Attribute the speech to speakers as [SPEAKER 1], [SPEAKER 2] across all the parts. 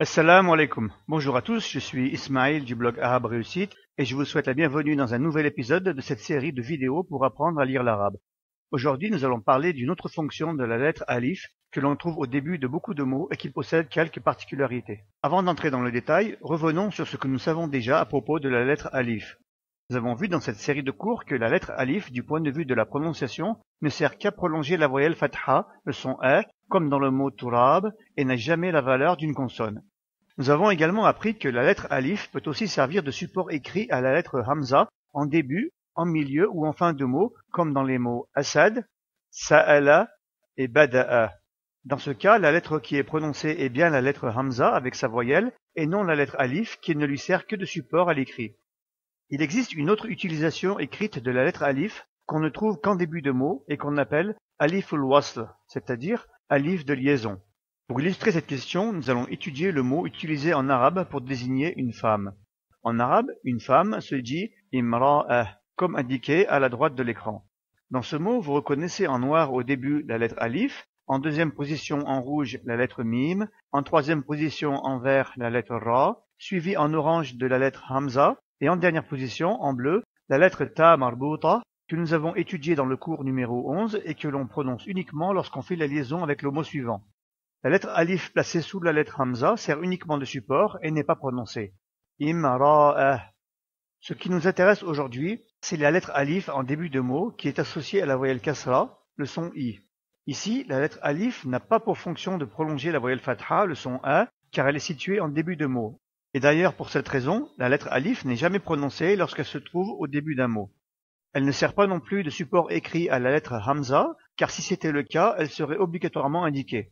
[SPEAKER 1] Assalamu alaikum. Bonjour à tous, je suis Ismaël du blog Arabe Réussite et je vous souhaite la bienvenue dans un nouvel épisode de cette série de vidéos pour apprendre à lire l'arabe. Aujourd'hui, nous allons parler d'une autre fonction de la lettre alif que l'on trouve au début de beaucoup de mots et qui possède quelques particularités. Avant d'entrer dans le détail, revenons sur ce que nous savons déjà à propos de la lettre alif. Nous avons vu dans cette série de cours que la lettre alif, du point de vue de la prononciation, ne sert qu'à prolonger la voyelle fatha, le son A, comme dans le mot turab, et n'a jamais la valeur d'une consonne. Nous avons également appris que la lettre alif peut aussi servir de support écrit à la lettre hamza en début, en milieu ou en fin de mot, comme dans les mots asad, sa'ala et bada'a. Dans ce cas, la lettre qui est prononcée est bien la lettre hamza avec sa voyelle et non la lettre alif qui ne lui sert que de support à l'écrit. Il existe une autre utilisation écrite de la lettre alif qu'on ne trouve qu'en début de mot et qu'on appelle aliful wasl, c'est-à-dire alif de liaison. Pour illustrer cette question, nous allons étudier le mot utilisé en arabe pour désigner une femme. En arabe, une femme se dit imra'ah, comme indiqué à la droite de l'écran. Dans ce mot, vous reconnaissez en noir au début la lettre alif, en deuxième position en rouge la lettre mim, en troisième position en vert la lettre ra, suivie en orange de la lettre hamza, et en dernière position en bleu la lettre ta marbuta, que nous avons étudiée dans le cours numéro 11 et que l'on prononce uniquement lorsqu'on fait la liaison avec le mot suivant. La lettre alif placée sous la lettre hamza sert uniquement de support et n'est pas prononcée. Imra'ah. Ce qui nous intéresse aujourd'hui, c'est la lettre alif en début de mot qui est associée à la voyelle kasra, le son i. Ici, la lettre alif n'a pas pour fonction de prolonger la voyelle fatha, le son a, car elle est située en début de mot. Et d'ailleurs, pour cette raison, la lettre alif n'est jamais prononcée lorsqu'elle se trouve au début d'un mot. Elle ne sert pas non plus de support écrit à la lettre hamza, car si c'était le cas, elle serait obligatoirement indiquée.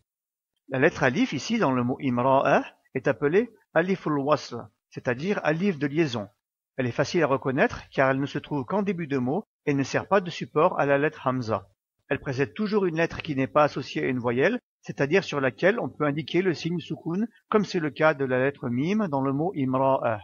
[SPEAKER 1] La lettre alif, ici, dans le mot imra'ah, est appelée aliful wasl, c'est-à-dire alif de liaison. Elle est facile à reconnaître car elle ne se trouve qu'en début de mot et ne sert pas de support à la lettre hamza. Elle précède toujours une lettre qui n'est pas associée à une voyelle, c'est-à-dire sur laquelle on peut indiquer le signe soukoun, comme c'est le cas de la lettre mim dans le mot imra'ah.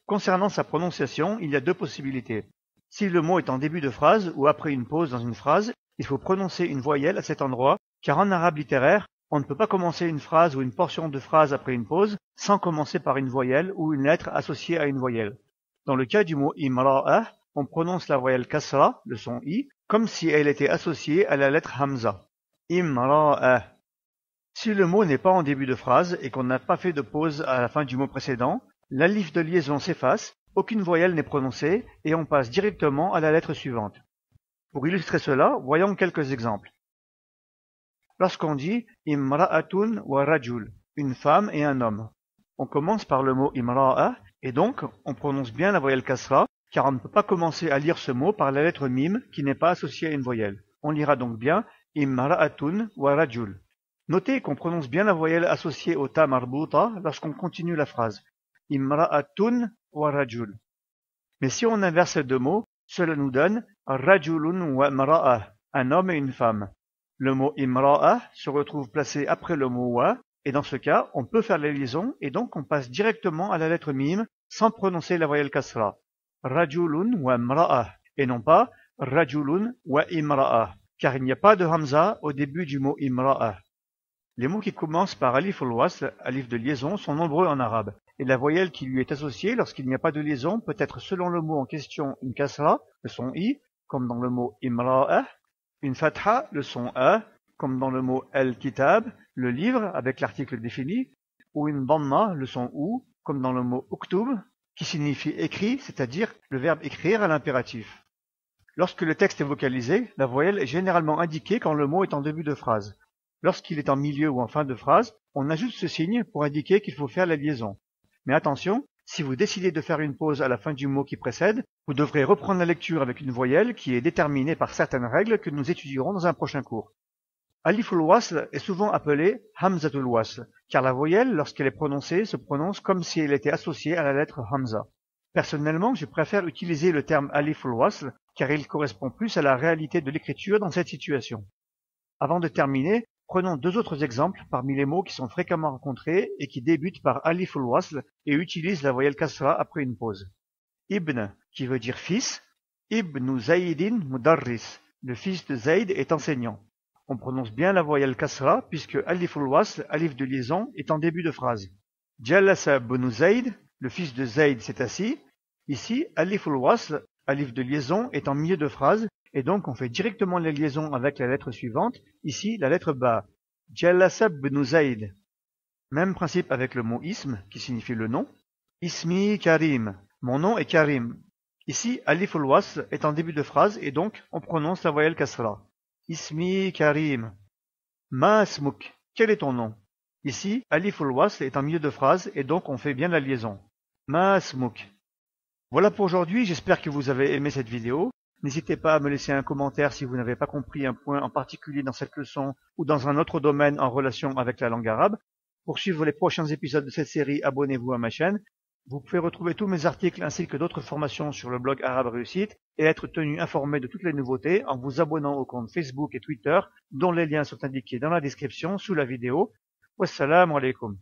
[SPEAKER 1] Concernant sa prononciation, il y a deux possibilités. Si le mot est en début de phrase ou après une pause dans une phrase, il faut prononcer une voyelle à cet endroit, car en arabe littéraire, on ne peut pas commencer une phrase ou une portion de phrase après une pause sans commencer par une voyelle ou une lettre associée à une voyelle. Dans le cas du mot imra'ah, on prononce la voyelle kasra, le son i, comme si elle était associée à la lettre hamza. Imra'ah. Si le mot n'est pas en début de phrase et qu'on n'a pas fait de pause à la fin du mot précédent, l'alif de liaison s'efface, aucune voyelle n'est prononcée et on passe directement à la lettre suivante. Pour illustrer cela, voyons quelques exemples. Lorsqu'on dit imra'atun wa rajul, une femme et un homme, on commence par le mot imra'a et donc on prononce bien la voyelle kasra car on ne peut pas commencer à lire ce mot par la lettre mim qui n'est pas associée à une voyelle. On lira donc bien imra'atun wa rajul. Notez qu'on prononce bien la voyelle associée au ta marbuta lorsqu'on continue la phrase. Imra'atun wa rajul. Mais si on inverse ces deux mots, cela nous donne rajulun wa imra'a, un homme et une femme. Le mot imra'a se retrouve placé après le mot wa, et dans ce cas, on peut faire la liaison, et donc on passe directement à la lettre mim, sans prononcer la voyelle kasra. Rajulun wa imra'a, et non pas rajulun wa imra'a, car il n'y a pas de hamza au début du mot imra'a. Les mots qui commencent par alif al-wasl, alif de liaison, sont nombreux en arabe, et la voyelle qui lui est associée lorsqu'il n'y a pas de liaison peut être selon le mot en question une kasra, le son i, comme dans le mot imra'a, une fatha, le son a, comme dans le mot al-kitab, le livre avec l'article défini, ou une dhamma, le son ou, comme dans le mot uktub, qui signifie écrit, c'est-à-dire le verbe écrire à l'impératif. Lorsque le texte est vocalisé, la voyelle est généralement indiquée quand le mot est en début de phrase. Lorsqu'il est en milieu ou en fin de phrase, on ajoute ce signe pour indiquer qu'il faut faire la liaison. Mais attention, si vous décidez de faire une pause à la fin du mot qui précède, vous devrez reprendre la lecture avec une voyelle qui est déterminée par certaines règles que nous étudierons dans un prochain cours. Aliful wasl est souvent appelé hamzatul wasl, car la voyelle, lorsqu'elle est prononcée, se prononce comme si elle était associée à la lettre hamza. Personnellement, je préfère utiliser le terme aliful wasl, car il correspond plus à la réalité de l'écriture dans cette situation. Avant de terminer, prenons deux autres exemples parmi les mots qui sont fréquemment rencontrés et qui débutent par aliful wasl et utilisent la voyelle kasra après une pause. Ibn, qui veut dire fils. Ibn Zaydin mudarris, le fils de Zayd est enseignant. On prononce bien la voyelle kasra puisque aliful wasl, alif de liaison, est en début de phrase. Jalasa bnu Zayd, le fils de Zayd s'est assis. Ici, aliful wasl, alif de liaison, est en milieu de phrase, et donc on fait directement les liaisons avec la lettre suivante. Ici, la lettre ba. Jalasa bnu Zayd. Même principe avec le mot ism, qui signifie le nom. Ismi Karim. Mon nom est Karim. Ici, aliful wasl est en début de phrase, et donc on prononce la voyelle kasra. Ismi Karim. Ma smuk. Quel est ton nom? Ici, aliful wasl est en milieu de phrase, et donc on fait bien la liaison. Ma smuk. Voilà pour aujourd'hui, j'espère que vous avez aimé cette vidéo. N'hésitez pas à me laisser un commentaire si vous n'avez pas compris un point en particulier dans cette leçon ou dans un autre domaine en relation avec la langue arabe. Pour suivre les prochains épisodes de cette série, abonnez-vous à ma chaîne. Vous pouvez retrouver tous mes articles ainsi que d'autres formations sur le blog Arabe Réussite et être tenu informé de toutes les nouveautés en vous abonnant aux comptes Facebook et Twitter dont les liens sont indiqués dans la description sous la vidéo. Wassalamu alaikum.